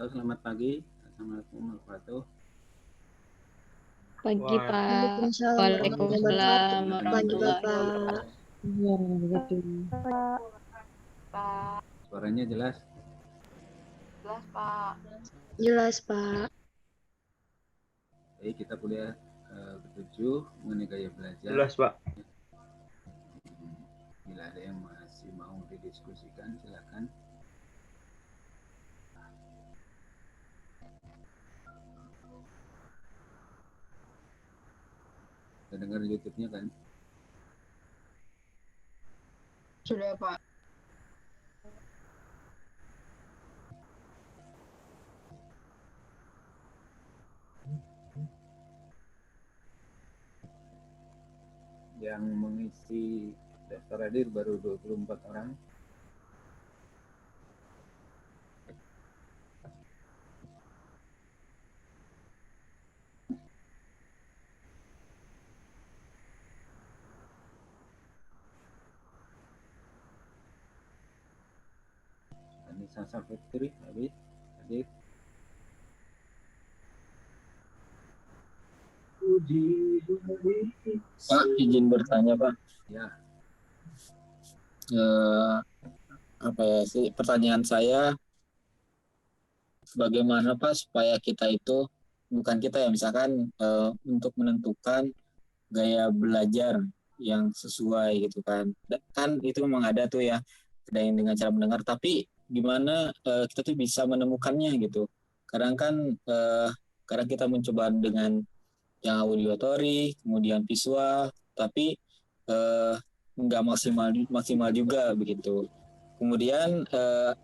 selamat pagi. Assalamualaikum warahmatullahi wabarakatuh. Pagi, Pak. Waalaikumsalam Waalaikumsalam warahmatullahi warahmatullahi wabarakatuh. Pak, Suaranya jelas? jelas Pak. Jelas, Pak. Baik, kita kuliah ke-7 mengenai gaya belajar. Jelas, Pak. Bila ada yang masih mau didiskusikan, silakan. Kita dengar YouTube-nya kan? Sudah Pak. Yang mengisi daftar hadir baru 24 orang. Ini Sasa Fitri habis hadir. Pak, izin bertanya, Pak. Ya, Apa ya sih pertanyaan saya, bagaimana Pak supaya kita itu, bukan kita ya, misalkan untuk menentukan gaya belajar yang sesuai gitu kan. Kan itu memang ada tuh ya, ada yang dengan cara mendengar, tapi gimana kita tuh bisa menemukannya gitu. Kadang kan kadang kita mencoba dengan yang auditory, kemudian visual, tapi nggak maksimal juga begitu. Kemudian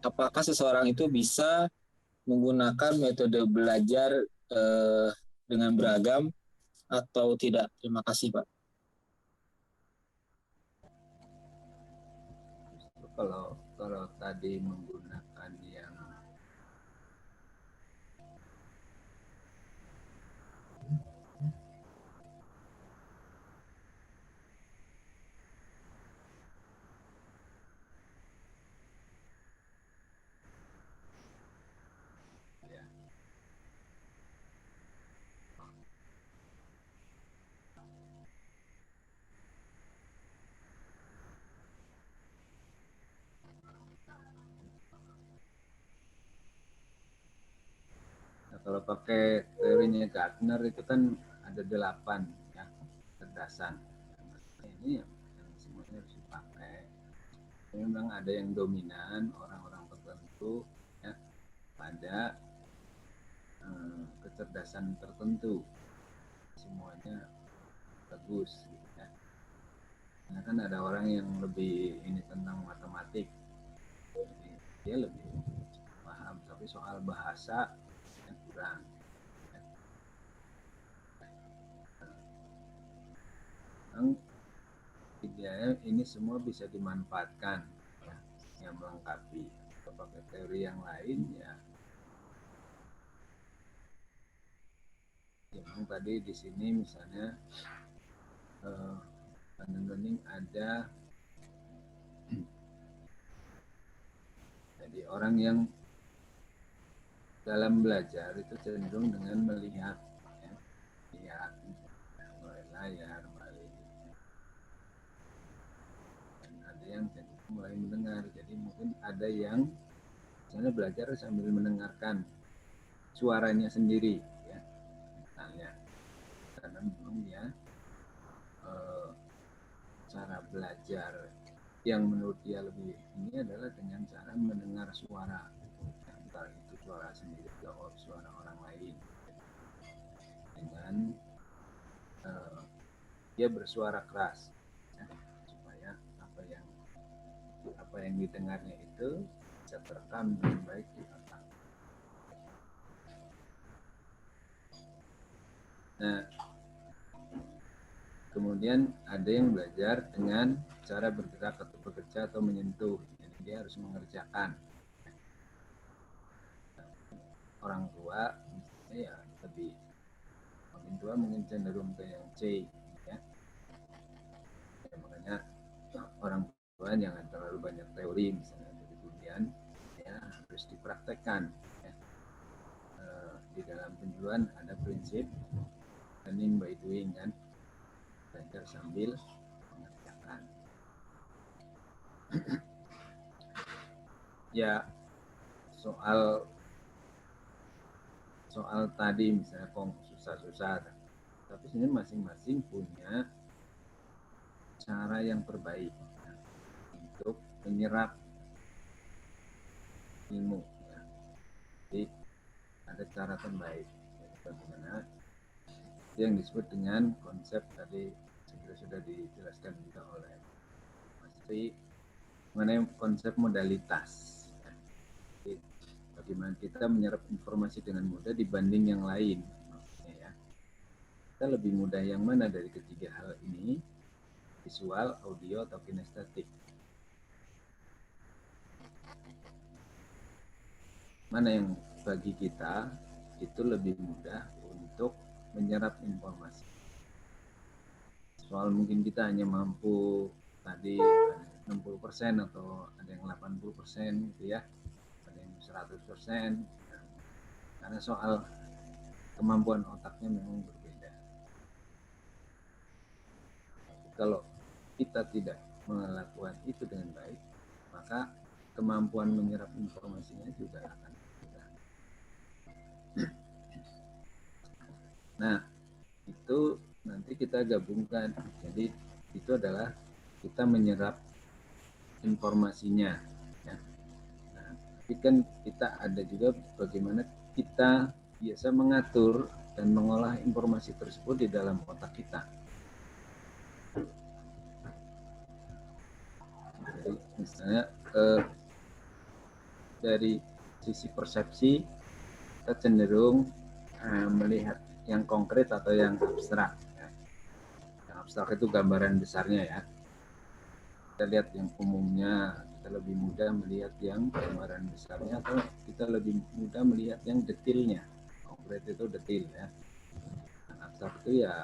apakah seseorang itu bisa menggunakan metode belajar dengan beragam atau tidak? Terima kasih, Pak. justru kalau tadi menggunakan yang ya, nah, kalau pakai teorinya Gardner itu kan ada 8 ya kecerdasan. Nah, ini yang semuanya harus dipakai. Memang ada yang dominan orang-orang tertentu ya pada kecerdasan tertentu, semuanya bagus gitu ya. Karena kan ada orang yang lebih ini tentang matematik, jadi dia lebih paham, tapi soal bahasa yang kurang. Memang idealnya ini semua bisa dimanfaatkan ya, yang melengkapi. Kalau pakai teori yang lain ya, memang tadi di sini misalnya learning ada jadi orang yang dalam belajar itu cenderung dengan melihat ya, lihat melalui layar, melalui, dan ada yang cenderung mulai mendengar. Jadi mungkin ada yang misalnya belajar sambil mendengarkan suaranya sendiri ya, misalnya, karena memang dia cara belajar yang menurut dia lebih ini adalah dengan cara mendengar suara, entah itu suara sendiri atau suara orang lain, dengan dia bersuara keras ya, supaya apa yang didengarnya itu bisa terekam dengan baik di otak. Nah, kemudian ada yang belajar dengan cara bergerak atau bekerja atau menyentuh, jadi dia harus mengerjakan. Orang tua misalnya ya lebih, orang tua mungkin cenderung ke yang C ya. Ya makanya orang tua jangan terlalu banyak teori misalnya, jadi kemudian ya harus dipraktekkan ya. di dalam penjualan ada prinsip learning by doing kan, belajar sambil mengerjakan. Ya, soal tadi misalnya kok susah-susah, tapi sebenarnya masing-masing punya cara yang terbaik untuk menyerap ilmu. Ya. Jadi ada cara terbaik. Bagaimana yang disebut dengan konsep tadi sudah dijelaskan juga oleh Mas Tri mengenai konsep modalitas. Jadi, bagaimana kita menyerap informasi dengan mudah dibanding yang lain. Ya. Kita lebih mudah yang mana dari ketiga hal ini? Visual, audio, atau kinestetik? Mana yang bagi kita itu lebih mudah untuk menyerap informasi? Soal mungkin kita hanya mampu tadi 60% atau ada yang 80% gitu ya, ada yang 100%, karena soal kemampuan otaknya memang berbeda. Kalau kita tidak melakukan itu dengan baik, maka kemampuan menyerap informasinya juga akan berbeda. Nah, itu nanti kita gabungkan. Jadi itu adalah kita menyerap informasinya. Ya. Nah, tapi kan kita ada juga bagaimana kita biasa mengatur dan mengolah informasi tersebut di dalam otak kita. Jadi misalnya dari sisi persepsi kita cenderung melihat yang konkret atau yang abstrak. Ya. Yang abstrak itu gambaran besarnya ya. Kita lihat yang umumnya, kita lebih mudah melihat yang gambaran besarnya, atau kita lebih mudah melihat yang detailnya. Konkret itu detail ya. Yang abstrak itu ya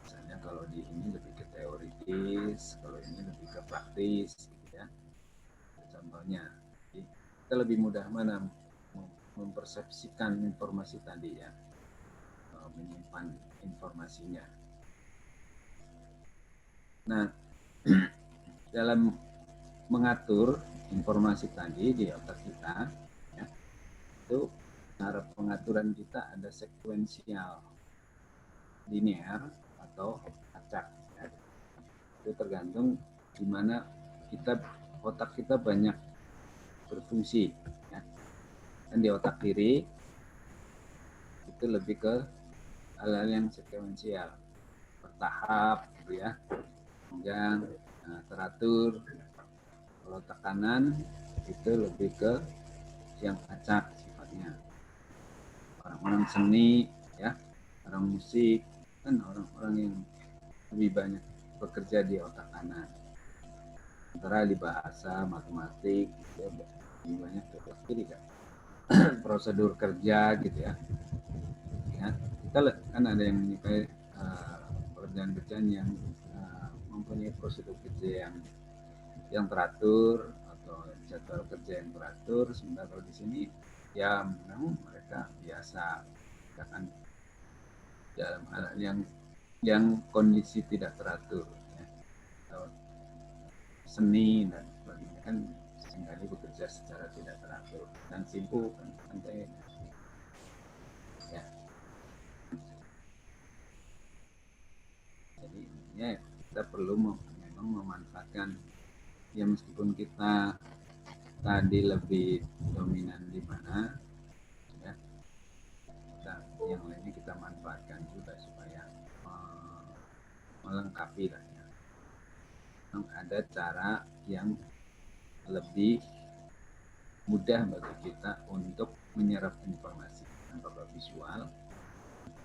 misalnya kalau di ini lebih ke teoritis, kalau ini lebih ke praktis gitu ya. Contohnya, jadi kita lebih mudah mana mempersepsikan informasi tadi ya, menyimpan informasinya. Nah, dalam mengatur informasi tadi di otak kita, ya, itu cara pengaturan kita ada sekuensial, linear atau acak. Ya. Itu tergantung di mana otak kita banyak berfungsi. Ya. Dan di otak kiri itu lebih ke hal-hal yang sekuensial, bertahap, gitu ya, panjang, teratur. Kalau tekanan itu lebih ke yang acak sifatnya. Orang-orang seni, ya, orang musik, kan orang-orang yang lebih banyak bekerja di otak kanan. Sementara di bahasa, matematik, ya, lebih banyak di otak kiri kan. Prosedur kerja gitu ya. Ya, kita kan ada yang menyukai pekerjaan-pekerjaan yang mempunyai prosedur kerja yang teratur atau jadwal kerja yang teratur. Sementara kalau di sini ya memang mereka biasa akan dalam hal yang kondisi tidak teratur ya. Atau seni dan sebagainya kan seringkali bekerja secara tidak teratur dan sibuk kan santai ya. Jadi ya kita perlu memang memanfaatkan ya, meskipun kita tadi lebih dominan di mana ya, yang lainnya kita manfaatkan juga supaya melengkapi lah ya. Ada cara yang lebih mudah bagi kita untuk menyerap informasi, apakah visual,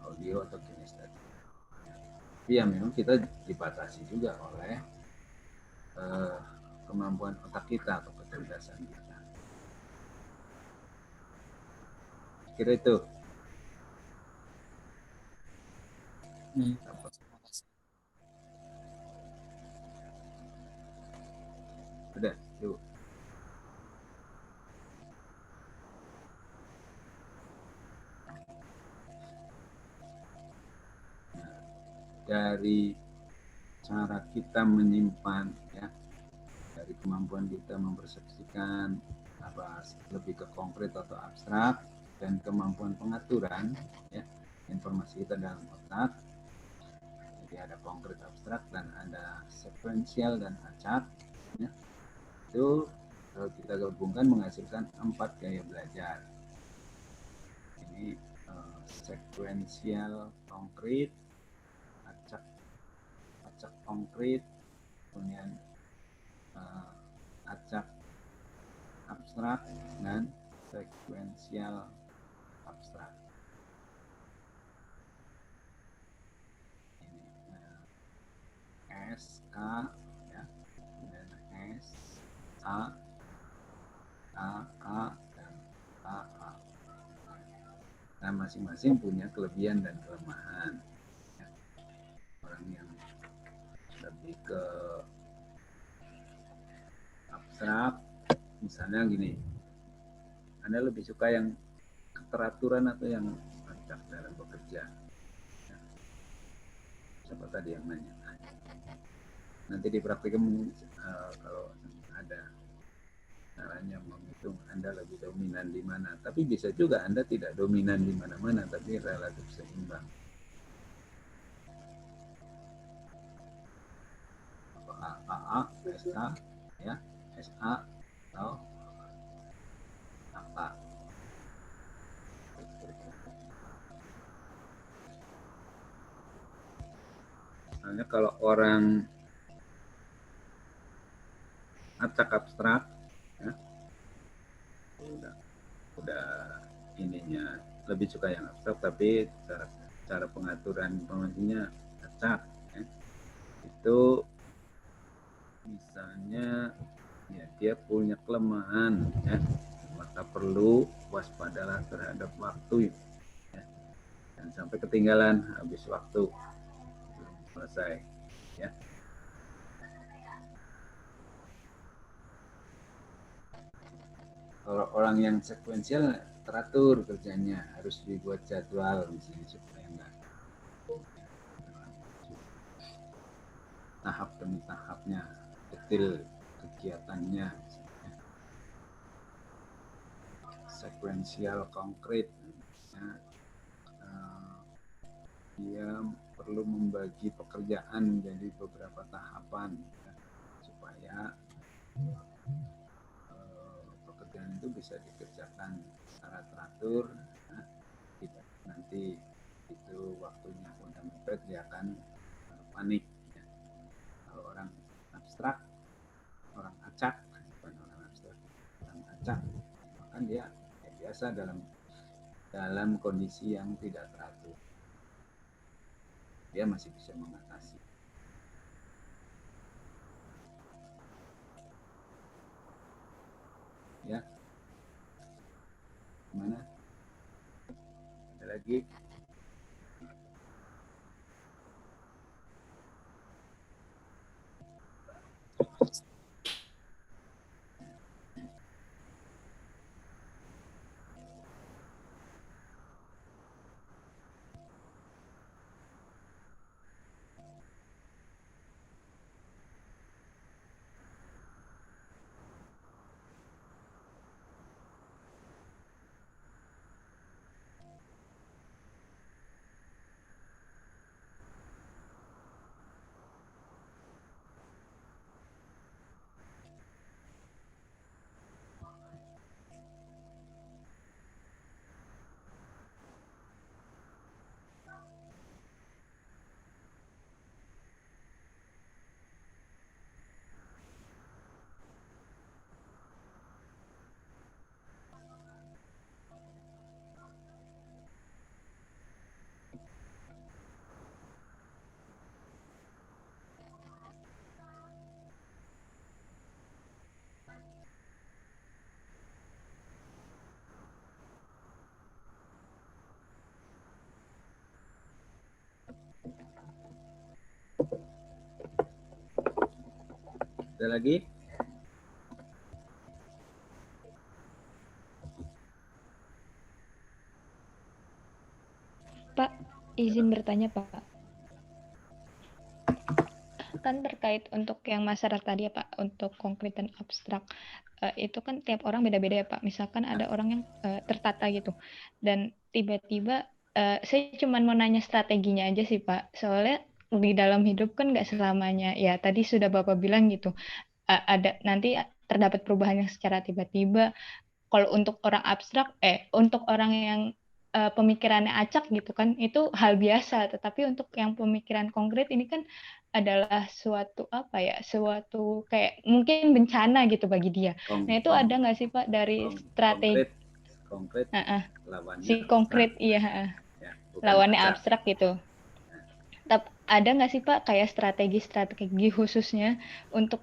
audio, atau kinestetik. Tapi ya memang kita dibatasi juga oleh kemampuan otak kita atau kecerdasan kita. Kira itu. Udah, yuk. dari cara kita menyimpan, ya, dari kemampuan kita mempersepsikan apa lebih ke konkret atau abstrak, dan kemampuan pengaturan, ya, informasi kita dalam otak. Jadi ada konkret, abstrak, dan ada sekuensial dan acak, ya. Itu kalau kita gabungkan menghasilkan 4 gaya belajar. Ini sekuensial konkret, acak konkret, kemudian acak abstrak, dan sekuensial abstrak. Ini S, K, ya, kemudian S, A, K, dan A. Nah, masing-masing punya kelebihan dan kelemahan. Ya. Orang yang lebih ke abstrak, misalnya gini, Anda lebih suka yang keteraturan atau yang acak dalam bekerja? Ya. Siapa tadi yang nanya? Nanti di praktikum kalau ada caranya menghitung Anda lebih dominan di mana. Tapi bisa juga Anda tidak dominan di mana-mana, tapi relatif seimbang. AA, SK, ya, SA, atau apa? Misalnya kalau orang acak abstrak, ya, udah ininya lebih suka yang abstrak, tapi cara pengaturan informasinya acak, ya. Itu misalnya, ya, dia punya kelemahan, ya, maka perlu waspadalah terhadap waktu, ya. Dan sampai ketinggalan habis waktu belum selesai, ya. Kalau orang yang sekuensial teratur kerjanya, harus dibuat jadwal misalnya supaya enggak tahap demi tahapnya, detail kegiatannya. Sekuensial konkret, ya, dia perlu membagi pekerjaan menjadi beberapa tahapan, ya, supaya pekerjaan itu bisa dikerjakan secara teratur, ya. Tidak nanti itu waktunya udah mepet, dia akan panik, ya. Kalau orang abstrak, orang acak, bukan orang abstrak, orang acak, maka dia ya biasa dalam kondisi yang tidak teratur, dia masih bisa mengatasi. Ya, gimana? Ada lagi? Ada lagi? Pak, izin bertanya, Pak. kan terkait untuk yang masalah tadi ya Pak, untuk konkret dan abstrak. Itu kan tiap orang beda-beda ya Pak. Misalkan ada orang yang tertata gitu. Dan tiba-tiba saya cuma mau nanya strateginya aja sih Pak. Soalnya di dalam hidup kan nggak selamanya. Ya tadi sudah Bapak bilang gitu. Ada nanti terdapat perubahan yang secara tiba-tiba. Kalau untuk orang abstrak, untuk orang yang pemikirannya acak gitu kan, itu hal biasa. Tetapi untuk yang pemikiran konkret ini kan adalah suatu apa ya, suatu kayak mungkin bencana gitu bagi dia. Nah itu ada nggak sih Pak dari strategi konkret lawannya si konkret, abstrak. iya, Ya, bukan lawannya acak. abstrak gitu. Ada nggak sih Pak kayak strategi khususnya untuk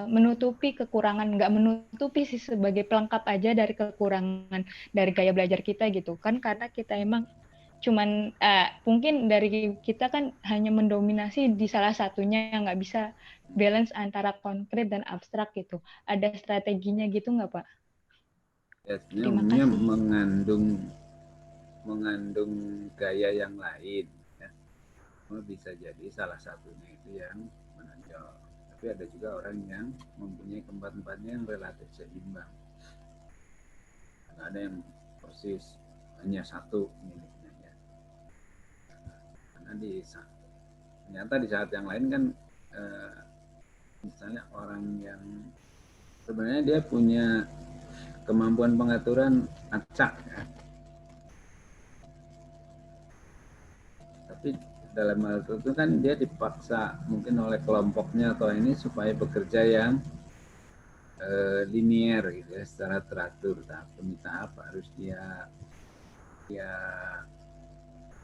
menutupi kekurangan, nggak menutupi sih, sebagai pelengkap aja dari kekurangan dari gaya belajar kita gitu kan, karena kita emang cuman mungkin dari kita kan hanya mendominasi di salah satunya, yang nggak bisa balance antara konkret dan abstrak gitu. Ada strateginya gitu nggak Pak? Ya, Terima umumnya kasih. mengandung gaya yang lain. Ya. Bisa jadi salah satunya itu yang menonjol. Tapi ada juga orang yang mempunyai keempat-empatnya yang relatif seimbang. Ada yang persis hanya satu miliknya. Ya. Karena ternyata di saat yang lain kan misalnya orang yang sebenarnya dia punya kemampuan pengaturan acak ya. Tapi dalam hal itu kan dia dipaksa mungkin oleh kelompoknya atau ini supaya bekerja yang linier gitu ya, secara teratur, tahap demi tahap harus dia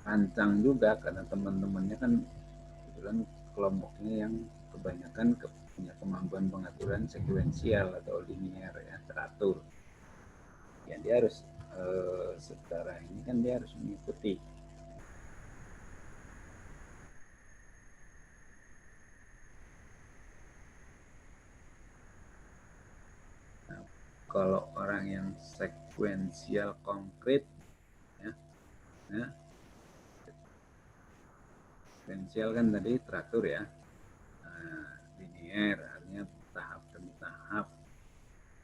rancang juga, karena teman-temannya kan kebetulan kelompoknya yang kebanyakan punya kemampuan pengaturan sekuensial atau linier ya, teratur. Ya dia harus secara ini kan dia harus mengikuti. Kalau orang yang sekuensial konkret ya, sekuensial kan tadi teratur ya, linier artinya tahap demi tahap,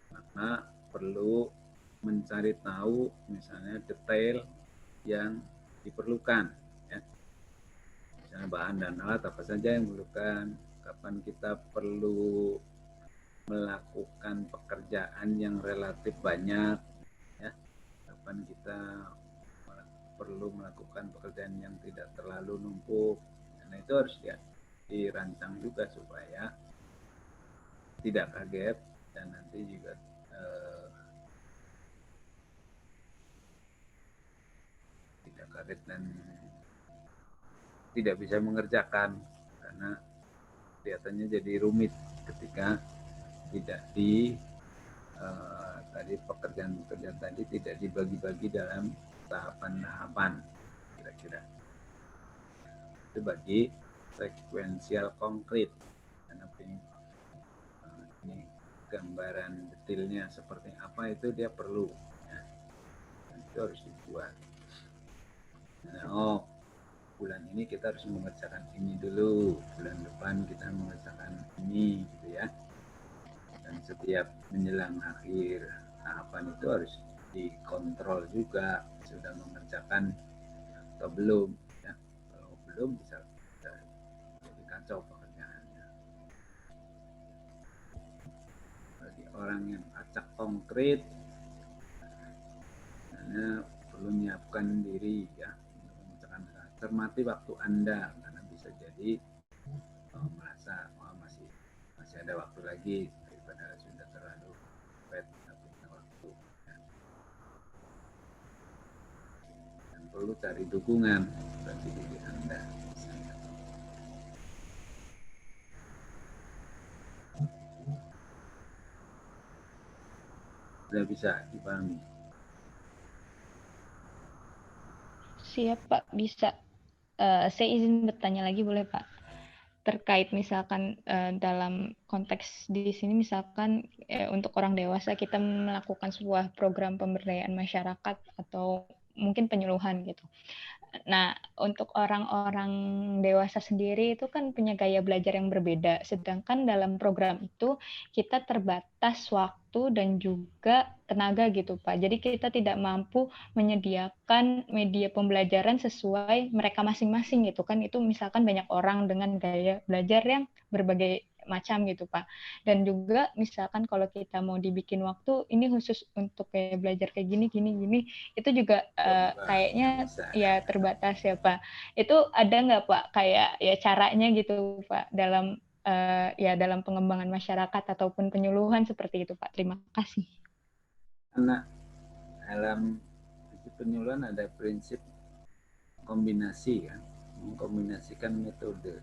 maka perlu mencari tahu misalnya detail yang diperlukan ya, misalnya bahan dan alat apa saja yang diperlukan, kapan kita perlu melakukan pekerjaan yang relatif banyak ya, kapan kita perlu melakukan pekerjaan yang tidak terlalu numpuk. Nah itu harus dirancang juga supaya tidak kaget dan nanti juga tidak kaget dan tidak bisa mengerjakan, karena kelihatannya jadi rumit ketika tidak tadi pekerjaan-pekerjaan tadi tidak dibagi-bagi dalam tahapan-tahapan kira-kira. Itu bagi sekuensial konkret. Karena ini gambaran detailnya seperti apa itu dia perlu. Ya. Itu harus dibuat. Nah, bulan ini kita harus mengerjakan ini dulu, bulan depan kita mengerjakan ini gitu ya. Dan setiap menjelang akhir tahapan itu harus dikontrol juga sudah mengerjakan atau belum ya. Kalau belum bisa jadi kacau pekerjaannya. Bagi orang yang acak konkret, karena perlu menyiapkan diri ya, cermati waktu Anda, karena bisa jadi merasa masih ada waktu lagi daripada sudah terlalu punya waktu ya. Dan perlu cari dukungan bagi diri Anda. Sudah bisa dipahami? Siap Pak, bisa. Saya izin bertanya lagi boleh Pak? Terkait misalkan dalam konteks di sini misalkan untuk orang dewasa kita melakukan sebuah program pemberdayaan masyarakat atau mungkin penyuluhan gitu. Nah, untuk orang-orang dewasa sendiri itu kan punya gaya belajar yang berbeda. Sedangkan dalam program itu kita terbatas waktu dan juga tenaga gitu, Pak. Jadi kita tidak mampu menyediakan media pembelajaran sesuai mereka masing-masing gitu kan. Itu misalkan banyak orang dengan gaya belajar yang berbagai macam gitu, Pak. Dan juga misalkan kalau kita mau dibikin waktu ini khusus untuk kayak belajar kayak gini, itu juga kayaknya bisa. ya terbatas ya Pak. Itu ada nggak Pak kayak ya caranya gitu Pak dalam ya dalam pengembangan masyarakat ataupun penyuluhan seperti itu Pak. Terima kasih. Karena dalam penyuluhan ada prinsip kombinasi kan, mengkombinasikan metode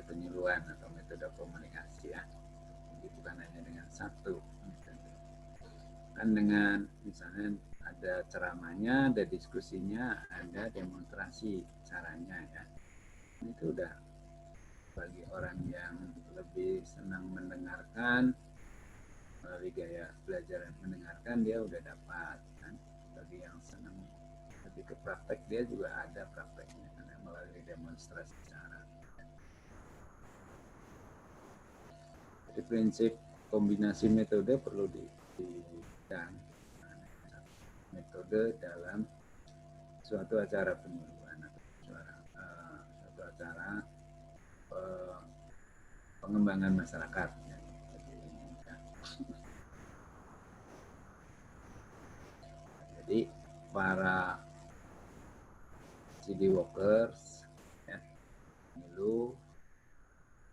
penyuluhan atau metode komunikasi ya. Jadi bukan hanya dengan satu. Kan dengan misalnya ada ceramahnya, ada diskusinya, ada demonstrasi caranya ya. Itu udah bagi orang yang lebih senang mendengarkan, melalui gaya belajar mendengarkan dia udah dapat kan. Bagi yang senang lebih ke praktek dia juga ada prakteknya karena melalui demonstrasi cara. Jadi prinsip kombinasi metode perlu dan metode dalam suatu acara penyuluhan atau suatu acara pengembangan masyarakat. Jadi para CD workers, ya, penyuluh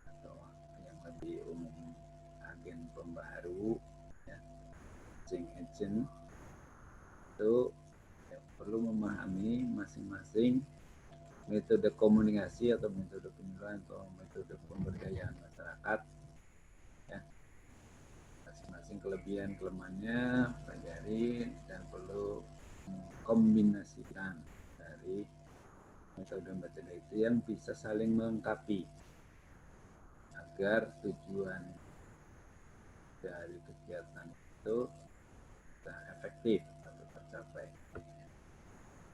atau yang lebih umum agen pembaharu, ya, agent itu ya, perlu memahami masing-masing metode komunikasi atau metode penyuluhan atau metode pemberdayaan masyarakat, ya, masing-masing kelebihan kelemahannya pelajari dan perlu mengkombinasikan dari metode-metode itu yang bisa saling melengkapi agar tujuan dari kegiatan itu bisa efektif atau tercapai.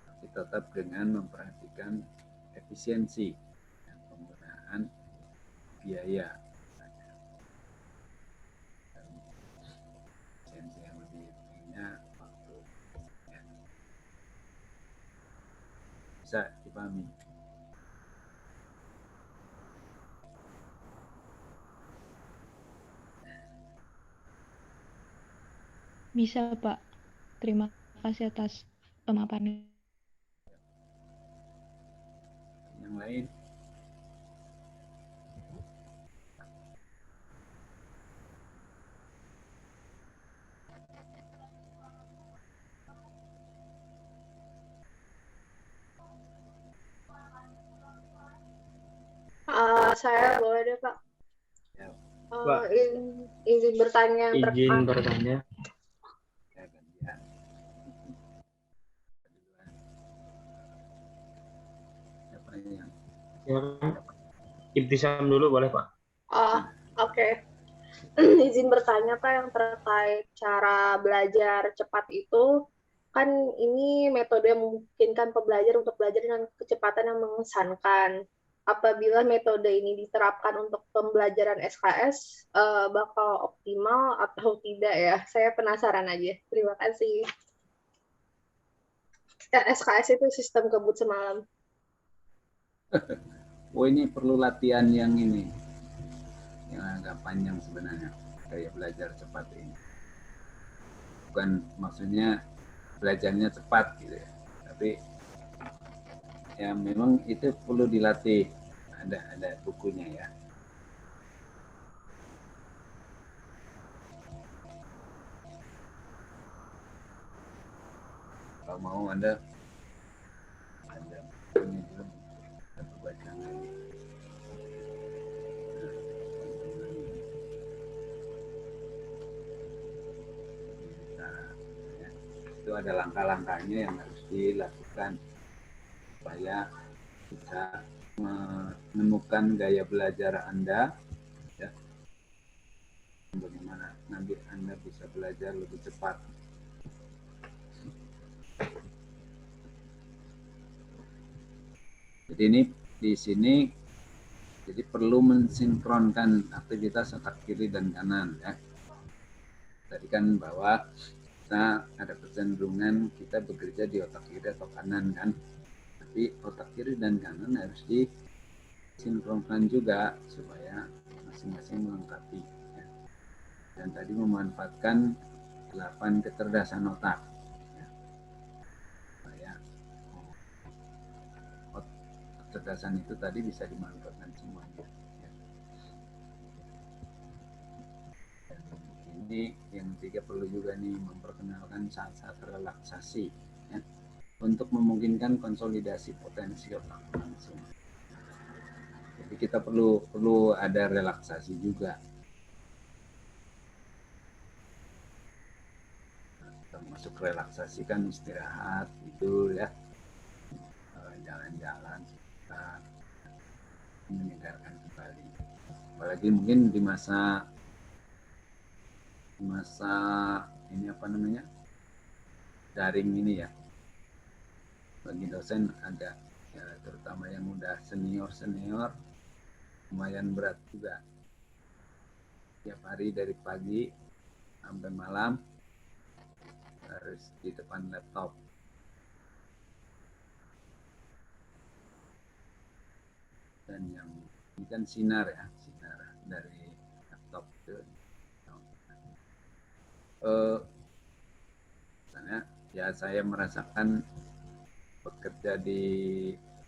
Tapi tetap dengan memperhatikan efisiensi dan penggunaan biaya. Dan efisiensi yang lebih tingginya waktu. Ya. Bisa dipahami. Bisa Pak. Terima kasih atas pemaparannya. Yang lain. Saya boleh deh Pak. Ya. Pak. Izin bertanya yang Izin bertanya. Ya, gantian. Siapa yang? Ibtisam dulu boleh Pak? Oke. Izin bertanya Pak yang terkait cara belajar cepat itu, kan ini metode yang memungkinkan pembelajar untuk belajar dengan kecepatan yang mengesankan. Apabila metode ini diterapkan untuk pembelajaran SKS, bakal optimal atau tidak ya? Saya penasaran aja. Terima kasih. SKS itu sistem kebut semalam. Oh, ini perlu latihan yang ini, yang agak panjang sebenarnya, kayak belajar cepat ini. Bukan maksudnya belajarnya cepat gitu ya, tapi ya memang itu perlu dilatih. Ada bukunya ya. Kalau mau Anda ada bukunya juga, kita baca lagi. Itu ada langkah-langkahnya yang harus dilakukan supaya bisa menemukan gaya belajar Anda, ya, bagaimana Anda bisa belajar lebih cepat. Jadi ini di sini jadi perlu mensinkronkan aktivitas otak kiri dan kanan ya. Tadi kan bahwa kita ada kecenderungan kita bekerja di otak kiri atau kanan kan. Tapi otak kiri dan kanan harus disinkronkan juga supaya masing-masing melengkapi ya. Dan tadi memanfaatkan 8 kecerdasan otak ya. Supaya kecerdasan itu tadi bisa dimanfaatkan semuanya ya. Dan ini yang ketiga perlu juga nih memperkenalkan saat-saat relaksasi ya, untuk memungkinkan konsolidasi potensi otak langsung. Jadi kita perlu ada relaksasi juga. Termasuk relaksasi kan istirahat, tidur ya, jalan-jalan, menyegarkan kembali. Apalagi mungkin di masa ini apa namanya, daring ini ya, bagi dosen agak ya, terutama yang udah senior lumayan berat juga. Tiap hari dari pagi sampai malam harus di depan laptop. Dan yang ini kan sinar dari laptop itu. Misalnya ya saya merasakan bekerja di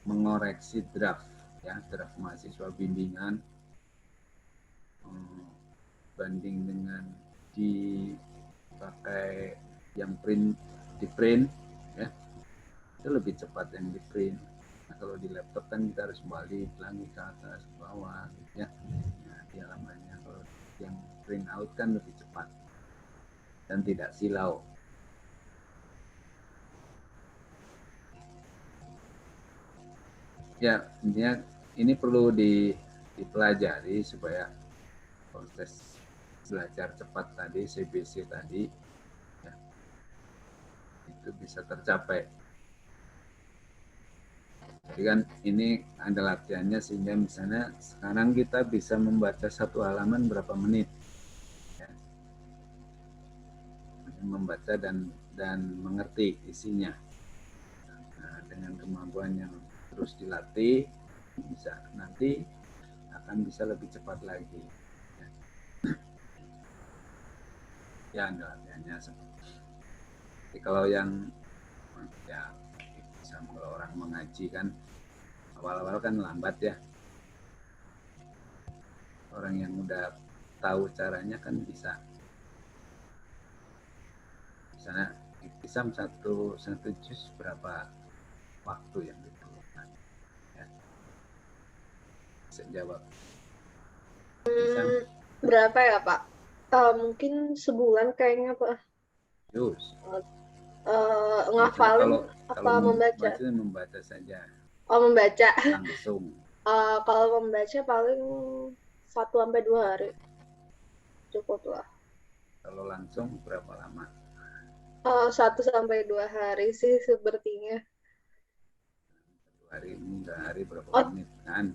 mengoreksi draft mahasiswa bimbingan, banding dengan dipakai yang di print ya, itu lebih cepat yang di print. Nah, kalau di laptop kan kita harus balik lagi ke atas ke bawah gitu ya. Nah, di halamannya kalau yang print out kan lebih cepat dan tidak silau. Ya, intinya ini perlu dipelajari supaya proses belajar cepat tadi, CBC tadi, ya, itu bisa tercapai. Jadi kan ini ada latihannya sehingga misalnya sekarang kita bisa membaca satu halaman berapa menit, ya. Membaca dan mengerti isinya. Nah, dengan kemampuan yang terus dilatih, bisa nanti akan bisa lebih cepat lagi. Ya, ada latihannya. Jadi kalau yang ya kalau orang mengaji kan awal-awal kan lambat ya. Orang yang udah tahu caranya kan bisa. Misalnya Iktisam satu juz berapa waktu yang diperlukan? Ya. Bisa jawab. Berapa ya Pak? Mungkin sebulan kayaknya Pak. Juz. Ngafalin apa membaca? Membaca saja. Oh, membaca. Langsung. Kalau membaca paling 1-2 hari. Cukup lah. Kalau langsung berapa lama? 1-2 hari sih sepertinya. 2 hari, 3 hari berapa menit kan?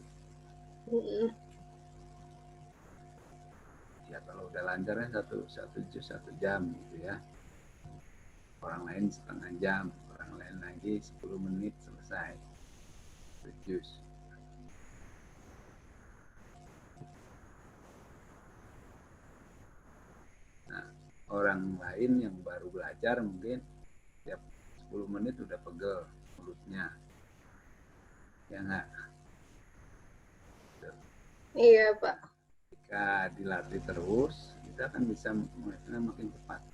Ya kalau udah lancarnya satu juz 1 jam gitu ya. Orang lain setengah jam, orang lain lagi 10 menit selesai. 1 juz. Nah, orang lain yang baru belajar mungkin tiap 10 menit udah pegel mulutnya. Ya enggak? Iya, Pak. Jika dilatih terus, kita akan bisa makin cepat.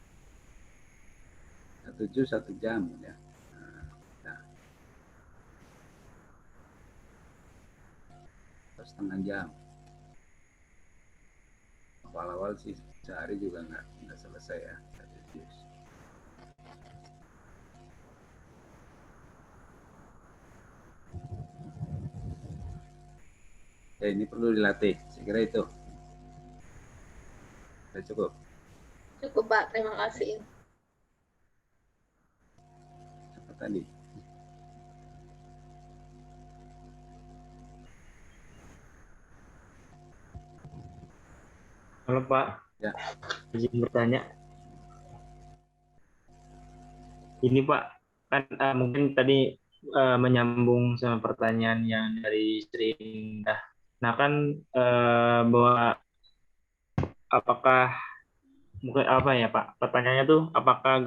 1 juz 1 jam ya. Nah, setengah jam. Awal-awal sih sehari juga nggak selesai ya. 1 juz. Ya, ini perlu dilatih. Saya kira itu. Sudah cukup. Cukup Pak, terima kasih. Apa tadi? Halo Pak, Ya. izin bertanya. Ini Pak, kan mungkin tadi menyambung sama pertanyaan yang dari Sri Indah. Nah kan bahwa apakah mungkin apa ya Pak? Pertanyaannya tuh apakah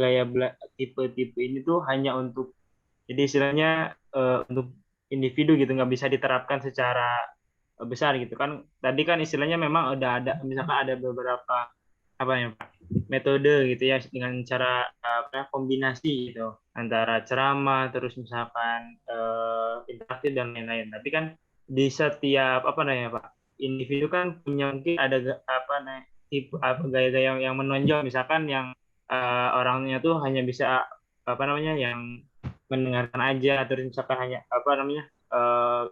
tipe-tipe ini tuh hanya untuk jadi istilahnya untuk individu gitu nggak bisa diterapkan secara besar gitu kan? Tadi kan istilahnya memang udah ada misalkan ada beberapa apa ya Pak metode gitu ya dengan cara apa kombinasi gitu antara ceramah terus misalkan interaktif dan lain-lain. Tapi kan di setiap apa namanya Pak individu kan punya mungkin ada apa namanya tipe apa gaya-gaya yang menonjol misalkan yang orangnya tuh hanya bisa apa namanya yang mendengarkan aja terus misalkan hanya apa namanya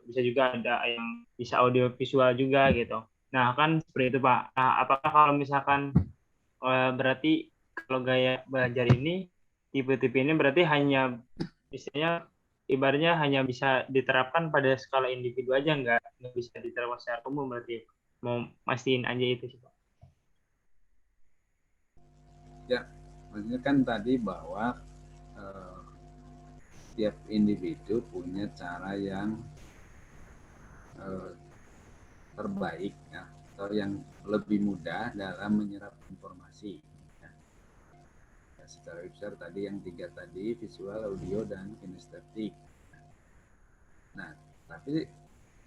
bisa juga ada yang bisa audio visual juga gitu. Nah kan seperti itu Pak. Nah, apakah kalau misalkan berarti kalau gaya belajar ini tipe-tipe ini berarti hanya istilahnya ibaratnya hanya bisa diterapkan pada skala individu aja nggak bisa diterapkan secara umum berarti mau mastiin aja itu sih Pak. Ya, maksudnya kan tadi bahwa tiap individu punya cara yang terbaik ya, atau yang lebih mudah dalam menyerap informasi. Ya. Ya, secara besar tadi yang 3 tadi visual, audio, dan kinestetik. Nah, tapi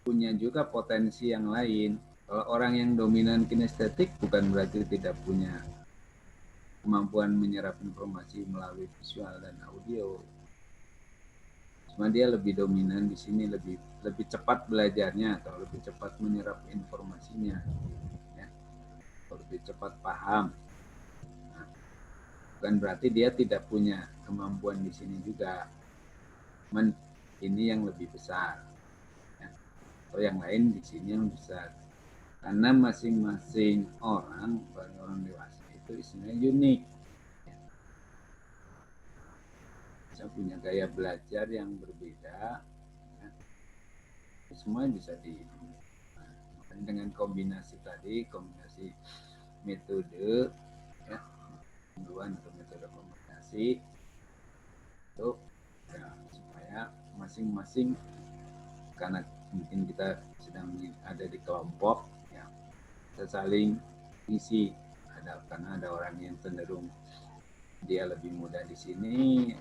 punya juga potensi yang lain. Kalau orang yang dominan kinestetik bukan berarti tidak punya kemampuan menyerap informasi melalui visual dan audio. Cuma dia lebih dominan di sini, lebih cepat belajarnya atau lebih cepat menyerap informasinya, ya. Lebih cepat paham. Nah, bukan berarti dia tidak punya kemampuan di sini juga. Cuman ini yang lebih besar, ya. Atau yang lain di sini yang besar. Karena masing-masing orang, bagi orang dewasa itu istilahnya unik. Bisa punya gaya belajar yang berbeda, ya. Semua bisa dengan kombinasi tadi, kombinasi metode, ya, panduan atau metode komunikasi itu ya, supaya masing-masing karena mungkin kita sedang ada di kelompok ya kita saling isi karena ada orang yang cenderung dia lebih mudah di sini,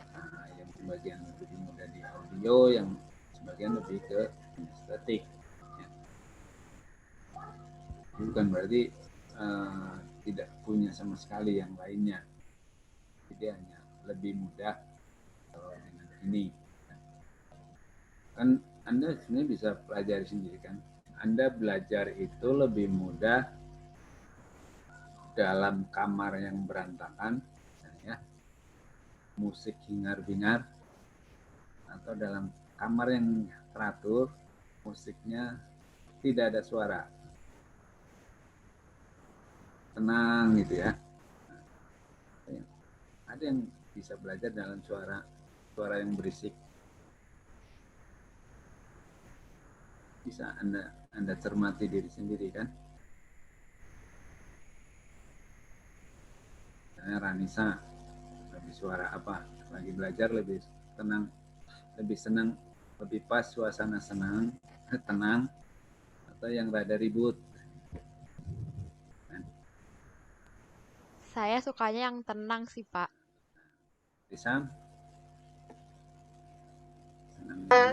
yang sebagian lebih mudah di audio, yang sebagian lebih ke estetik. Ya. Bukan berarti tidak punya sama sekali yang lainnya. Jadi hanya lebih mudah dengan ini. Kan Anda sebenarnya bisa pelajari sendiri kan. Anda belajar itu lebih mudah dalam kamar yang berantakan, ya, musik hingar-bingar, atau dalam kamar yang teratur, musiknya tidak ada suara, tenang gitu ya. Ada yang bisa belajar dalam suara yang berisik. Bisa Anda cermati diri sendiri kan. Misalnya Ranisa lebih suara apa? Lagi belajar lebih tenang, lebih senang, lebih pas suasana senang, tenang, atau yang rada ribut. Saya sukanya yang tenang sih, Pak. Bisa?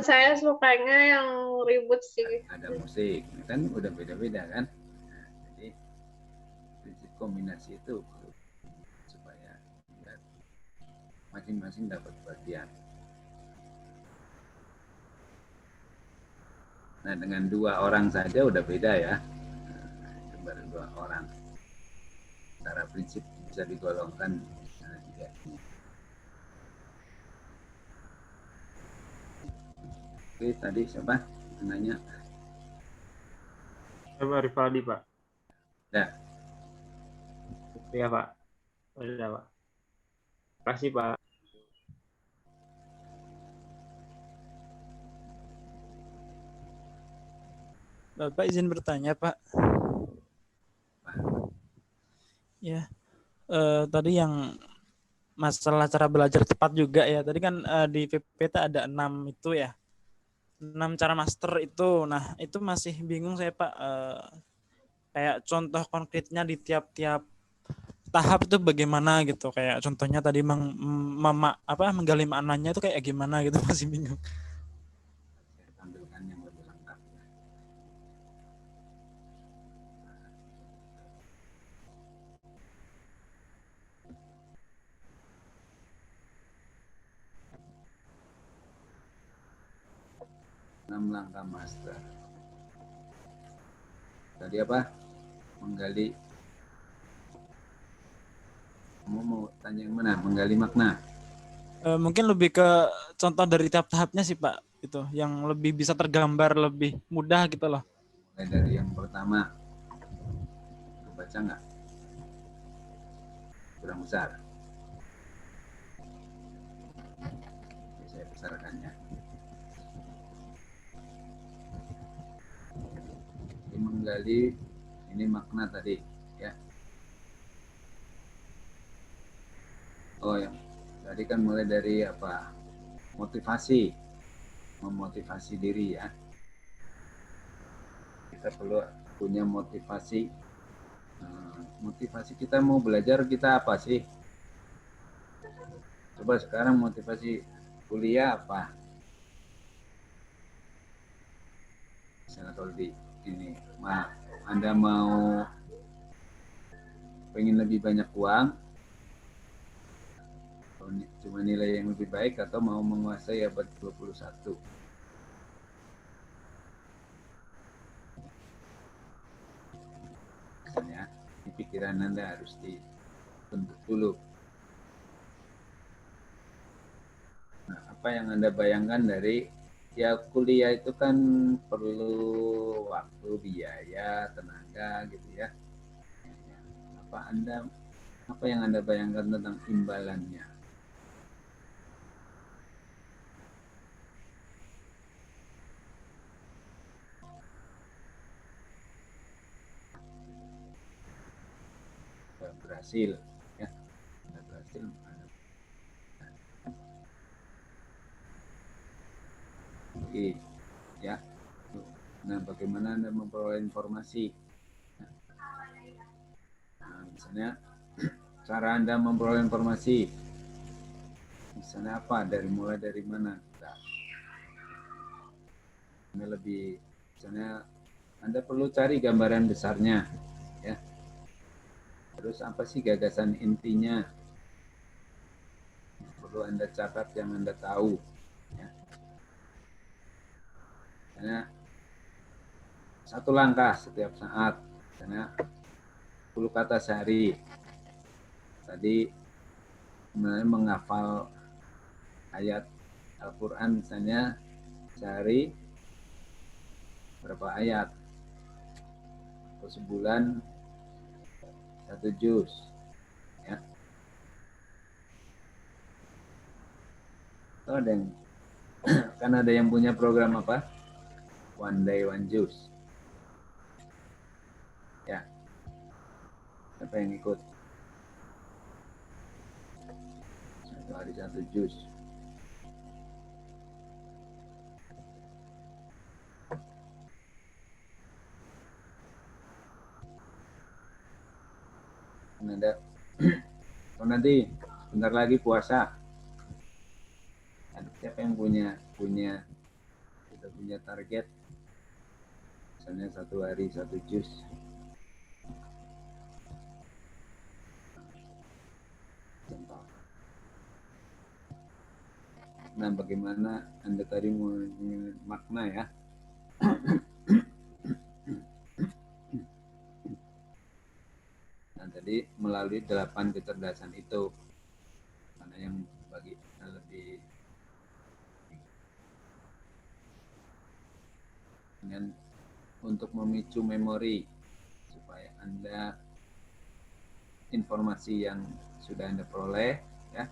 Saya sukanya yang ribut sih. Ada musik, kan udah beda-beda kan. Nah, jadi prinsip kombinasi itu supaya ya, masing-masing dapat bagian. Nah, dengan 2 orang saja udah beda ya. Itu baru 2 orang. Secara prinsip bisa digolongkan 3. Oke, tadi siapa nanya? Pak Rivaldi Pak. Ya. Ya Pak. Udah, Pak. Terima kasih, Pak. Bapak izin bertanya, Pak. Ya, tadi yang masalah cara belajar cepat juga ya. Tadi kan di PPT ada 6 itu ya. 6 cara master itu. Nah, itu masih bingung saya, Pak. Kayak contoh konkretnya di tiap-tiap tahap itu bagaimana gitu. Kayak contohnya tadi menggali maknanya itu kayak gimana gitu, masih bingung. Saya tampilkan yang lebih lengkap. 6 langkah master. Tadi apa? Menggali. Kamu mau tanya yang mana? Menggali makna. Mungkin lebih ke contoh dari tiap tahapnya sih, Pak. Itu yang lebih bisa tergambar, lebih mudah gitu loh. Mulai dari yang pertama. Baca nggak? Kurang besar. Oke, saya besarkannya. Ini menggali, ini makna tadi, ya. Oh, yang tadi kan mulai dari apa? Motivasi, memotivasi diri ya. Kita perlu punya motivasi. Motivasi kita mau belajar kita apa sih? Coba sekarang motivasi kuliah apa? Misalnya kalau di ini, Anda mau pengen lebih banyak uang, cuma nilai yang lebih baik, atau mau menguasai abad 21. Misalnya, di pikiran Anda harus dibentuk dulu. Nah, apa yang Anda bayangkan dari ya kuliah itu kan perlu waktu, biaya, tenaga gitu ya. Apa yang Anda bayangkan tentang imbalannya? Berhasil ya, berhasil. Oke, ya. Nah, bagaimana Anda memperoleh informasi? Nah, misalnya cara Anda memperoleh informasi, misalnya apa? Mulai dari mana? Ini lebih, misalnya Anda perlu cari gambaran besarnya, ya. Terus apa sih gagasan intinya? Perlu Anda catat yang Anda tahu, ya. Misalnya 1 langkah setiap saat, misalnya 10 kata sehari. Tadi menghafal ayat Al-Quran misalnya sehari berapa ayat, atau sebulan 1 juz, ya. Atau kan ada yang punya program apa? One day one juz. Ya. Siapa yang ikut? 1 hari 1 juz. Ada. Oh, nanti bentar lagi puasa. Ada siapa yang punya kita punya target? Misalnya 1 hari 1 juz. Contoh. Nah, bagaimana Anda tadi makna ya? Nah, tadi melalui 8 kecerdasan itu, mana yang bagi lebih dengan untuk memicu memori supaya Anda informasi yang sudah Anda peroleh, ya,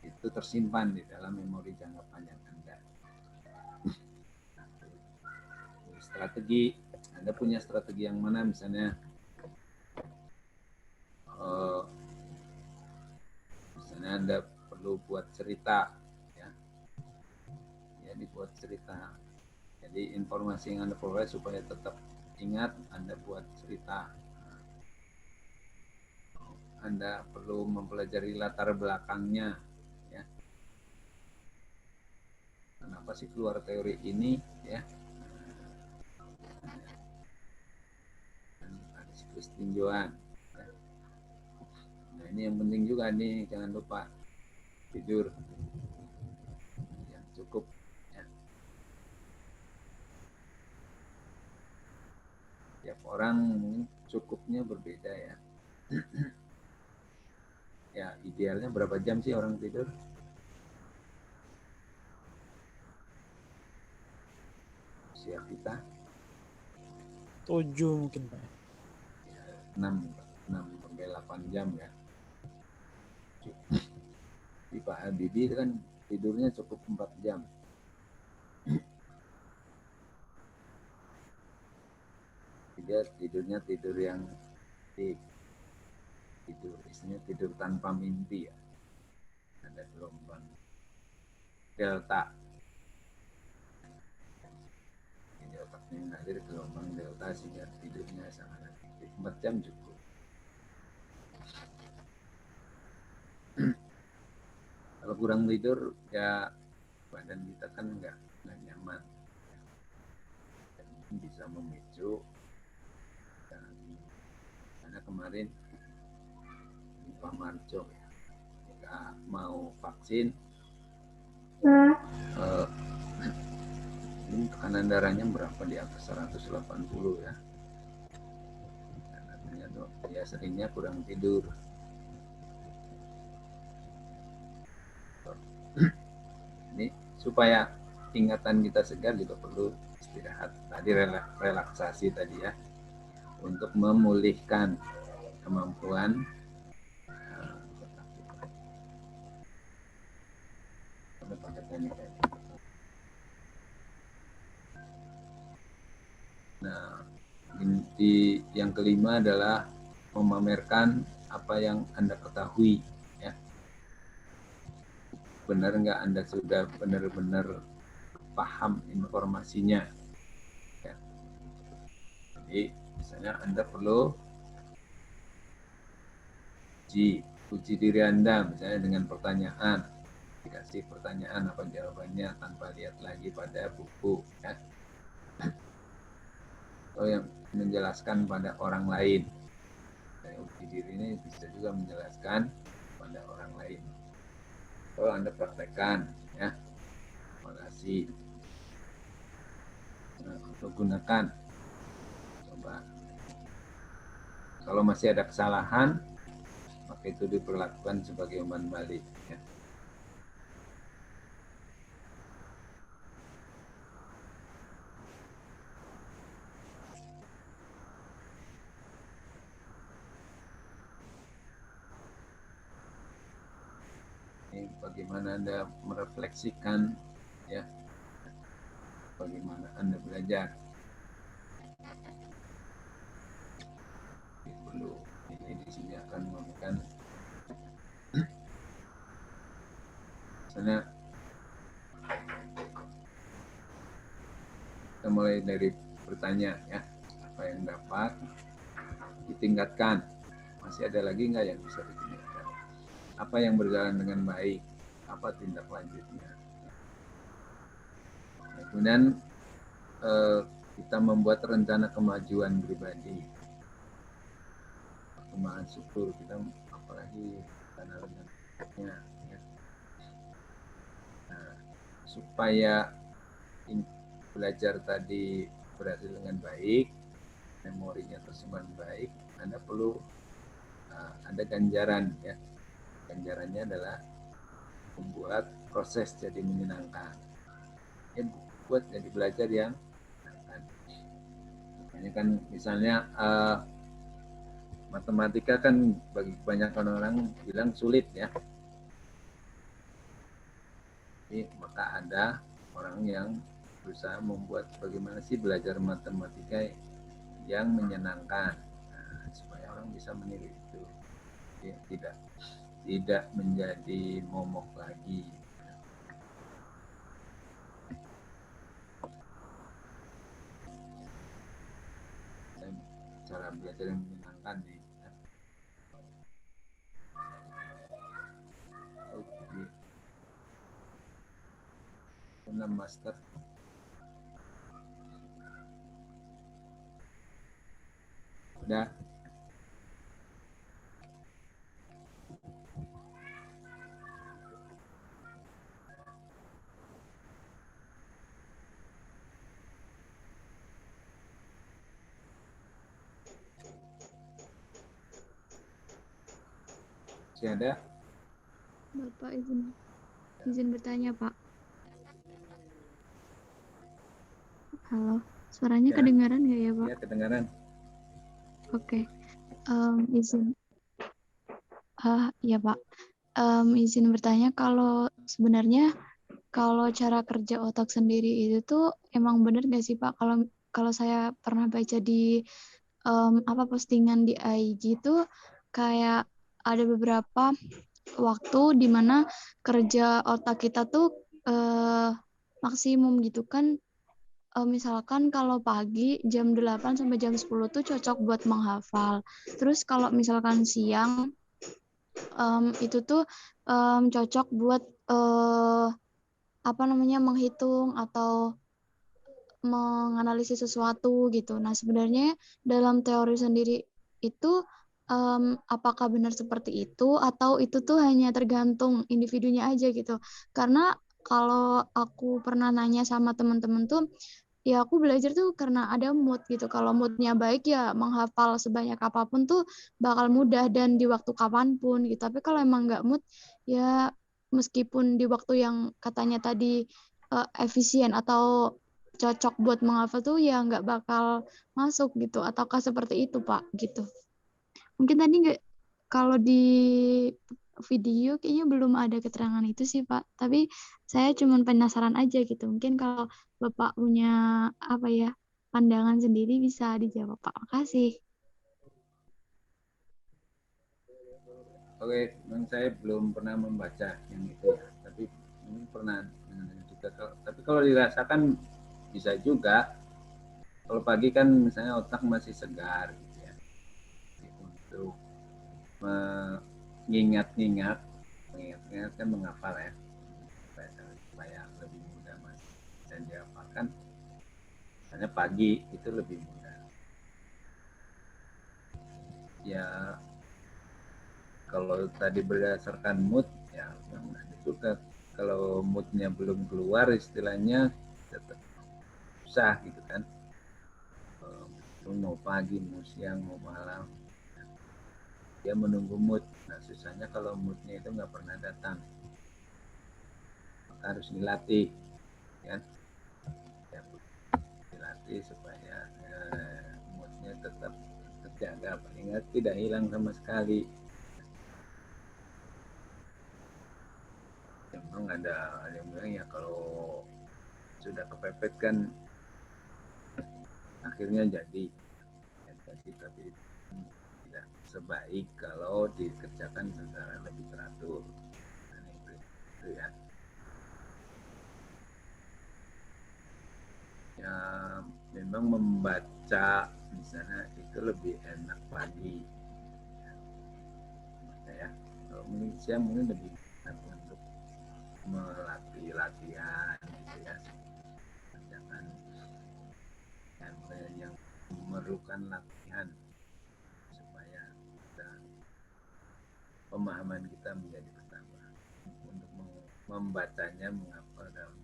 itu tersimpan di dalam memori jangka panjang Anda. Strategi, Anda punya strategi yang mana, misalnya Anda perlu buat cerita, ya, dibuat cerita. Jadi informasi yang Anda peroleh supaya tetap ingat, Anda buat cerita. Anda perlu mempelajari latar belakangnya, ya. Kenapa sih keluar teori ini, ya? Ada siklus tinjauan. Ya. Nah, ini yang penting juga nih, jangan lupa tidur yang cukup. Ya. Tiap orang cukupnya berbeda, ya. Ya, idealnya berapa jam sih orang tidur? Usia kita 7 mungkin Pak. 6 sampai 8 jam, ya. Di Pak Habibie kan tidurnya cukup 4 jam. Dia tidurnya tidur yang tidur, isinya tidur tanpa mimpi, ya. Ada gelombang delta. Ini otaknya ngalir gelombang delta sehingga tidurnya sangat aktif. 4 jam cukup. Kalau kurang tidur, ya badan kita kan nggak nyaman. Dan bisa memicu. Karena kemarin Pak Marjo nggak mau vaksin, ini tekanan darahnya berapa, di atas 180, ya. Artinya tuh ya seringnya kurang tidur. Ini supaya ingatan kita segar juga perlu istirahat. Tadi relaksasi tadi, ya, untuk memulihkan kemampuan Nah, inti yang kelima adalah memamerkan apa yang Anda ketahui, ya. Benar nggak Anda sudah benar-benar paham informasinya, ya. Jadi misalnya Anda perlu uji diri Anda, misalnya dengan pertanyaan, dikasih pertanyaan apa jawabannya tanpa lihat lagi pada buku, ya. Atau yang menjelaskan pada orang lain. Uji diri ini bisa juga menjelaskan pada orang lain. Kalau Anda praktekkan, ya, terima kasih. Untuk gunakan, coba. Kalau masih ada kesalahan, maka itu diperlakukan sebagai umpan balik, ya. Bagaimana Anda merefleksikan, ya, bagaimana Anda belajar. Perlu ini di sini akan memberikan, misalnya kita mulai dari bertanya, ya, apa yang dapat ditingkatkan, masih ada lagi nggak yang bisa ditingkatkan, apa yang berjalan dengan baik, apa tindak lanjutnya. Nah, kemudian kita membuat rencana kemajuan pribadi, perkembangan syukur kita, apalagi karena rencananya, ya. Nah, supaya belajar tadi berhasil dengan baik, memorinya tersimpan baik, Anda perlu ada ganjaran, ya. Ganjarannya adalah membuat proses jadi menyenangkan, ya, buat jadi belajar yang menyenangkan. Ini kan misalnya matematika kan bagi kebanyakan orang bilang sulit ya. Jadi, maka ada orang yang berusaha membuat bagaimana sih belajar matematika yang menyenangkan, supaya orang bisa meniru itu, ya, tidak menjadi momok lagi. Dan cara belajar yang menyenangkan nih. Oke. 6 master. Udah. Masih ada? Bapak izin bertanya, Pak. Halo, suaranya Ya. kedengaran nggak ya, Pak? Ya, kedengaran. Oke. Izin. Ya, Pak. Izin bertanya, kalau sebenarnya kalau cara kerja otak sendiri itu tuh emang bener nggak sih, Pak? Kalau saya pernah baca di postingan di IG tuh kayak ada beberapa waktu di mana kerja otak kita tuh maksimum gitu kan. Misalkan kalau pagi jam 8 sampai jam 10 tuh cocok buat menghafal. Terus kalau misalkan siang itu tuh cocok buat menghitung atau menganalisis sesuatu gitu. Nah, sebenarnya dalam teori sendiri itu apakah benar seperti itu atau itu tuh hanya tergantung individunya aja gitu. Karena kalau aku pernah nanya sama teman-teman tuh, ya aku belajar tuh karena ada mood gitu. Kalau moodnya baik ya menghafal sebanyak apapun tuh bakal mudah dan di waktu kapanpun gitu. Tapi kalau emang nggak mood ya meskipun di waktu yang katanya tadi efisien atau cocok buat menghafal tuh ya nggak bakal masuk gitu. Ataukah seperti itu, Pak? Gitu. Mungkin tadi nggak, kalau di video kayaknya belum ada keterangan itu sih, Pak. Tapi saya cuma penasaran aja gitu. Mungkin kalau Bapak punya pandangan sendiri bisa dijawab, Pak. Makasih. Oke, memang saya belum pernah membaca yang itu ya, tapi ini pernah juga. Tapi kalau dirasakan bisa juga. Kalau pagi kan misalnya otak masih segar gitu ya, untuk mengingat-ingat kan menghafal ya, supaya lebih mudah dan dihafalkan. Misalnya pagi itu lebih mudah. Ya, kalau tadi berdasarkan mood ya memang ada juga. Kalau moodnya belum keluar istilahnya tetap susah gitu kan. Mau pagi, mau siang, mau malam, dia menunggu mood. Nah, susahnya kalau moodnya itu nggak pernah datang, maka harus dilatih, ya, dilatih supaya moodnya tetap terjaga, paling nggak tidak hilang sama sekali. Memang ada yang bilang ya kalau sudah kepepet kan akhirnya jadi tapi tidak sebaik kalau dikerjakan secara lebih teratur. Nah, itu ya. Ya memang membaca misalnya itu lebih enak pagi ya. Kalau mungkin siang mungkin lebih enak untuk melatih latihan gitu ya. Jangan yang memerlukan latihan supaya pemahaman kita menjadi bertambah. Untuk membacanya mengapa dalam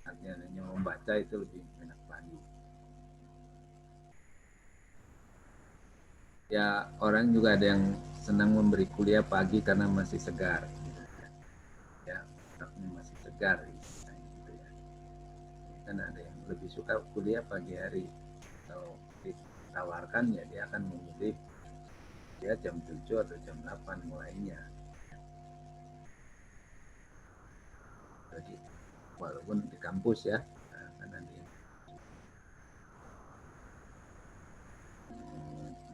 artinya membaca itu lebih enak pagi. Ya orang juga ada yang senang memberi kuliah pagi karena masih segar. Ya, masih segar gitu ya. Kan ada yang lebih suka kuliah pagi hari. Kalau ditawarkan ya dia akan memilih ya jam 7 atau jam 8 mulainya. Jadi walaupun di kampus ya, karena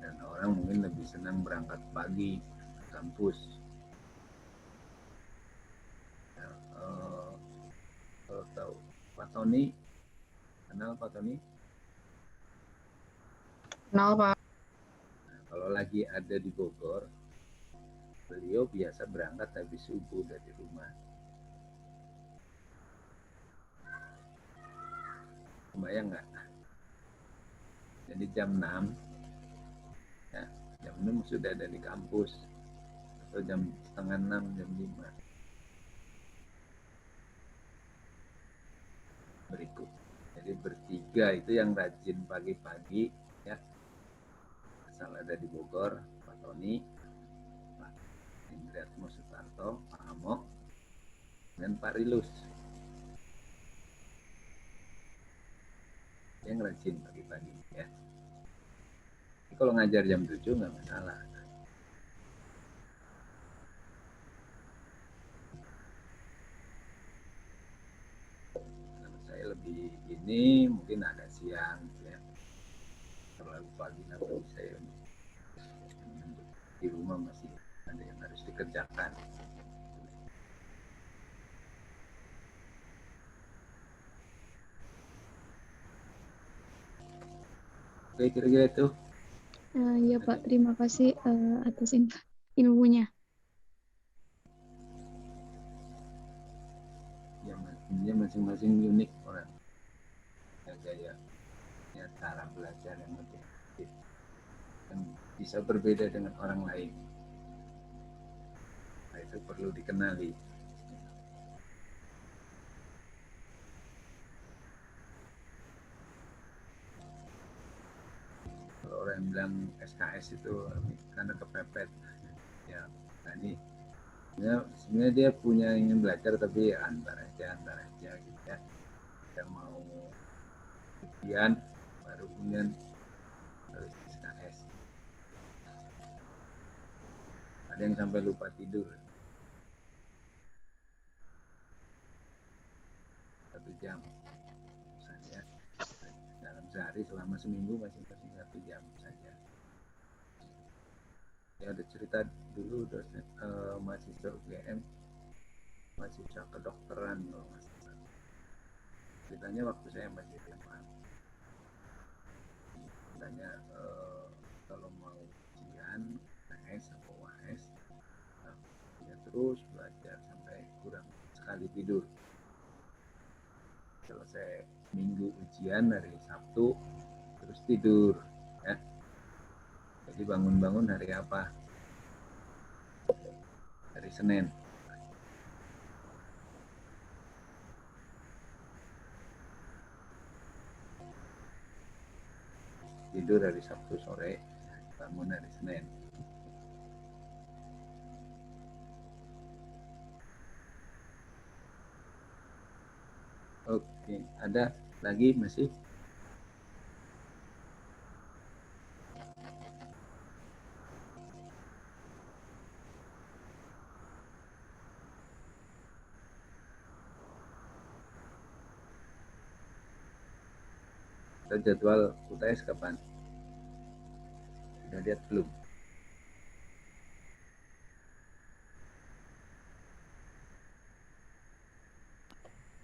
dan orang mungkin lebih senang berangkat pagi ke kampus. Ya, kalau tahu Pak Tony, kenal Pak Tony? Kenal, Pak. Nah, kalau lagi ada di Bogor, beliau biasa berangkat habis subuh dari rumah. Kebayang nggak? Jadi jam 6, ya, jam 6 sudah ada di kampus, atau jam setengah 6, jam 5. Berikut. Jadi bertiga itu yang rajin pagi-pagi, ya, asal ada di Bogor, Pak Tony, Pak Indriatmo Sutarto, Pak Amok, dan Pak Rilus. Yang rajin pagi-pagi, ya. Jadi kalau ngajar jam 7 nggak masalah. Kalau saya lebih ini mungkin agak siang, ya. Terlalu pagi nanti saya di rumah masih ada yang harus dikerjakan. Oke, kira-kira itu. Ya Pak, terima kasih atas ilmunya. Ya, dia masing-masing unik orang. Ya, gaya, ya, cara belajar yang lebih aktif. Dan bisa berbeda dengan orang lain. Nah, itu perlu dikenali. Kalau orang bilang SKS itu karena kepepet, ya tadi ya, sebenarnya dia punya ingin belajar tapi antar aja gitu ya. Dia mau ujian baru kemudian harus SKS. Ada yang sampai lupa tidur 1 jam misalnya, dalam sehari selama seminggu masing-masing 1 jam saja. Ya, ada cerita dulu dosen mahasiswa UGM, mahasiswa kedokteran loh, mas. Ceritanya waktu saya masih SMA. Ceritanya kalau mau ujian AS atau UAS, ya terus belajar sampai kurang sekali tidur. Selesai minggu ujian hari Sabtu terus tidur, ya. Jadi bangun-bangun hari apa? Hari Senin. Tidur hari Sabtu sore, bangun hari Senin. Oke, ada lagi masih? Jadwal UTS kapan? Sudah lihat belum?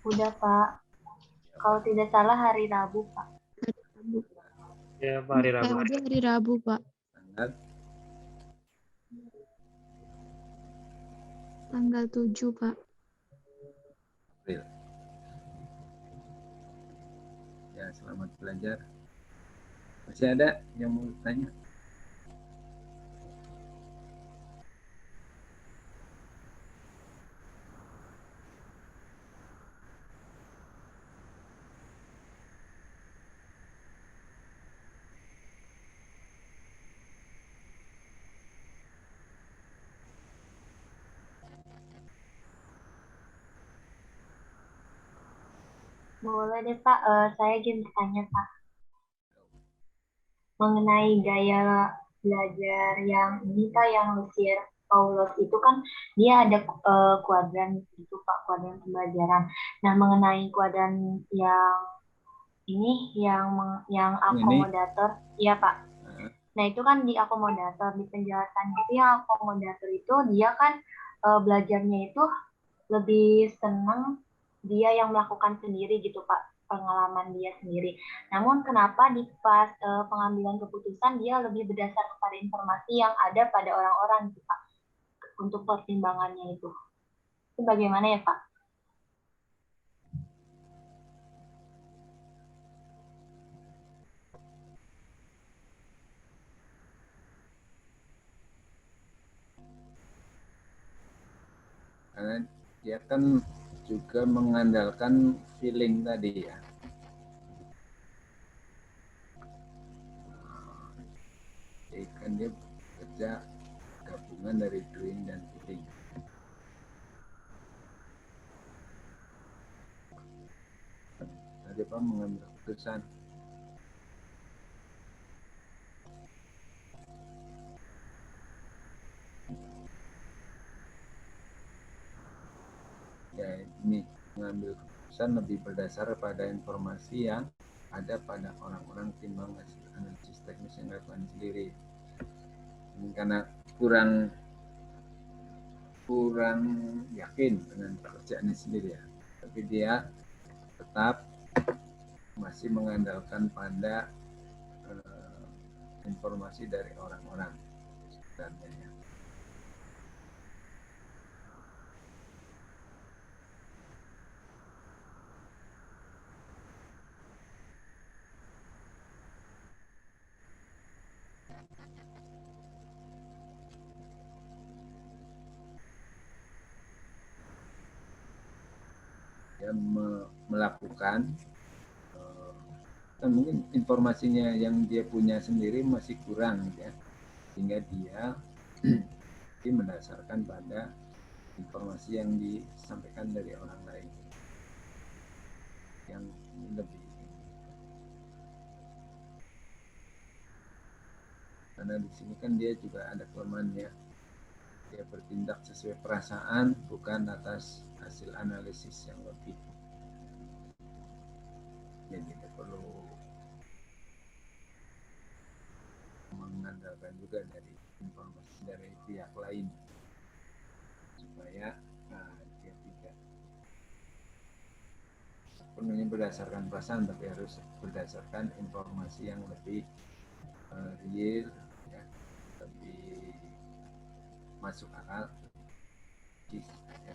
Udah, Pak. Kalau tidak salah hari Rabu, Pak. Ya, Pak, hari Rabu. Udah hari Rabu, Pak. Tanggal 7, Pak. April. Ya, selamat belajar. Masih ada yang mau tanya? Boleh deh, Pak. Saya ingin bertanya, Pak. Mengenai gaya belajar yang ini Kak, yang Lucier Paulus itu kan dia ada kuadran itu Pak, kuadran pembelajaran. Nah, mengenai kuadran yang ini yang akomodator, iya Pak. Nah, itu kan di akomodator, di penjelasan itu yang akomodator itu dia kan belajarnya itu lebih senang dia yang melakukan sendiri gitu Pak, pengalaman dia sendiri. Namun kenapa di pas pengambilan keputusan dia lebih berdasar kepada informasi yang ada pada orang-orang gitu Pak, untuk pertimbangannya itu. Itu bagaimana ya Pak? Karena dia kan juga mengandalkan feeling tadi ya. Jadi kan dia bekerja gabungan dari doing dan feeling. Tadi Pak mengambil keputusan. Ya ini mengambil keputusan lebih berdasar pada informasi yang ada pada orang-orang timbang hasil analisis teknis yang dilakukan sendiri. Ini karena kurang yakin dengan pekerjaannya sendiri ya, tapi dia tetap masih mengandalkan pada informasi dari orang-orang sebenarnya ya. Dia melakukan mungkin informasinya yang dia punya sendiri masih kurang ya, sehingga dia mendasarkan pada informasi yang disampaikan dari orang lain yang lebih, karena di sini kan dia juga ada kelemahannya, dia bertindak sesuai perasaan bukan atas hasil analisis yang lebih. Jadi dia perlu mengandalkan juga dari informasi dari pihak lain supaya dia tidak sepenuhnya berdasarkan perasaan, tapi harus berdasarkan informasi yang lebih real ya, lebih masuk akal ya.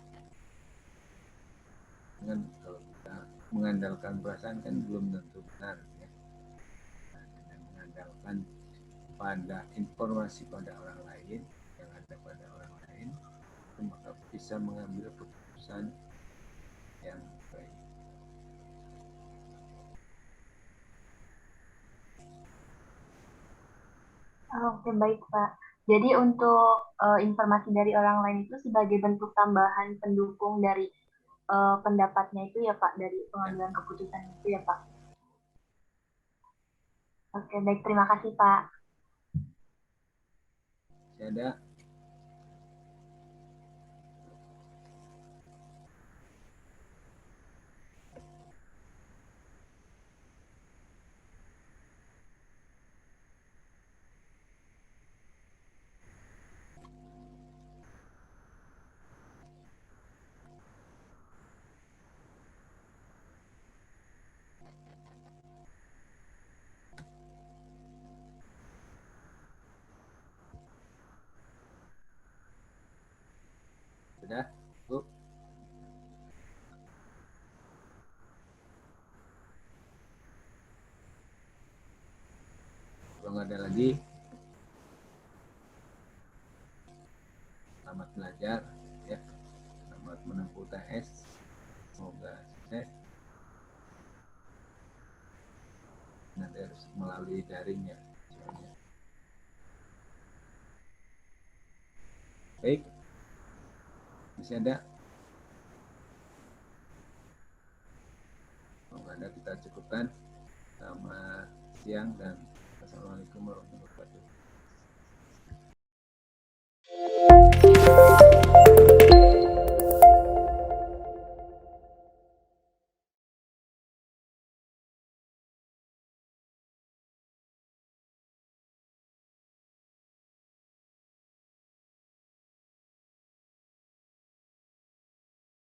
Dengan kalau kita mengandalkan perasaan kan belum tentu benar ya. Nah, dengan mengandalkan pada informasi pada orang lain yang ada pada orang lain, maka bisa mengambil keputusan yang baik. Oke, baik Pak. Jadi untuk informasi dari orang lain itu sebagai bentuk tambahan pendukung dari pendapatnya itu ya Pak, dari pengambilan keputusan itu ya Pak. Oke, baik, terima kasih Pak. Ada sudah Bu? Kalau nggak ada lagi, selamat belajar ya, selamat menempuh UTS, semoga sukses. Nanti harus melalui daring ya. Baik, masih ada? Kalau nggak ada kita cukupkan. Selamat siang dan assalamualaikum.